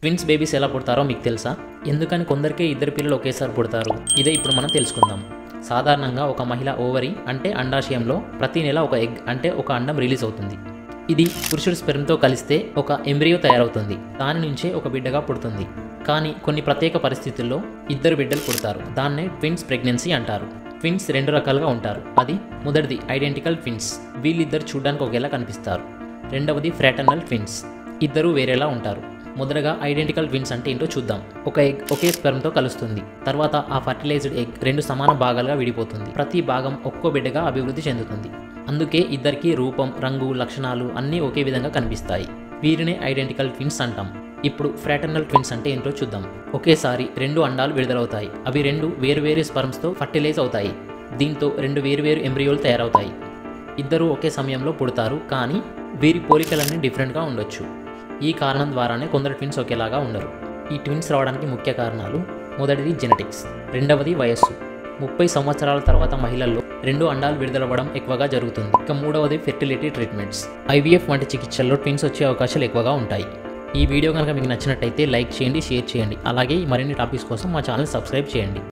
Twins babies ఎలా పుడతారో మీకు తెలుసా? ఎందుకని కొందరికే ఇద్దరు పిల్లలు ఒకేసారి పుడతారు? ఇదే ఇప్పుడు మనం తెలుసుకుందాం. సాధారణంగా ఒక మహిళ ఓవరీ అంటే అండాశయంలో ప్రతి నెల ఒక ఎగ్ అంటే ఒక అండం రిలీజ్ అవుతుంది. ఇది పురుషుడి స్పెర్మ్తో కలిస్తే ఒక ఎంబ్రియో తయారవుతుంది. దాని నుంచే ఒక బిడ్డగా పుడుతుంది. కానీ కొన్ని ప్రత్యేక పరిస్థితుల్లో ఇద్దరు బిడ్డలు పుడతారు. దాన్నే ట్విన్స్ ప్రెగ్నెన్సీ అంటారు. ట్విన్స్ రెండు రకాలుగా ఉంటారు. అది మొదటిది ఐడెంటికల్ ట్విన్స్, వీళ్ళిద్దరు చూడడానికి ఒకేలా కనిపిస్తారు. రెండవది ఫ్రాటర్నల్ ట్విన్స్, ఇద్దరు వేరేలా ఉంటారు. మొదటగా ఐడెంటికల్ ట్విన్స్ అంటే ఏంటో చూద్దాం. ఒక ఎగ్ ఒకే స్పెర్మ్తో కలుస్తుంది. తర్వాత ఆ ఫర్టిలైజ్డ్ ఎగ్ రెండు సమాన భాగాలుగా విడిపోతుంది. ప్రతి భాగం ఒక్కో బిడ్డగా అభివృద్ధి చెందుతుంది. అందుకే ఇద్దరికి రూపం, రంగు, లక్షణాలు అన్నీ ఒకే విధంగా కనిపిస్తాయి. వీరినే ఐడెంటికల్ ట్విన్స్ అంటాం. ఇప్పుడు ఫ్రాటర్నల్ ట్విన్స్ అంటే ఏంటో చూద్దాం. ఒకేసారి రెండు అండాలు విడుదలవుతాయి. అవి రెండు వేరువేరు స్పర్మ్స్తో ఫర్టిలైజ్ అవుతాయి. దీంతో రెండు వేరువేరు ఎంబ్రియోలు తయారవుతాయి. ఇద్దరు ఒకే సమయంలో పుడతారు, కానీ వీరి పోలికలన్నీ డిఫరెంట్గా ఉండొచ్చు. ఈ కారణం ద్వారానే కొందరు ట్విన్స్ ఒకేలాగా ఉండరు. ఈ ట్విన్స్ రావడానికి ముఖ్య కారణాలు: మొదటిది జెనెటిక్స్, రెండవది వయస్సు. 30 సంవత్సరాల తర్వాత మహిళల్లో రెండు అండాలు విడుదలవ్వడం ఎక్కువగా జరుగుతుంది. ఇక మూడవది ఫెర్టిలిటీ ట్రీట్మెంట్స్. IVF వంటి చికిత్సల్లో ట్విన్స్ వచ్చే అవకాశాలు ఎక్కువగా ఉంటాయి. ఈ వీడియో కనుక మీకు నచ్చినట్టయితే లైక్ చేయండి, షేర్ చేయండి. అలాగే మరిన్ని టాపిక్స్ కోసం మా ఛానల్ సబ్స్క్రైబ్ చేయండి.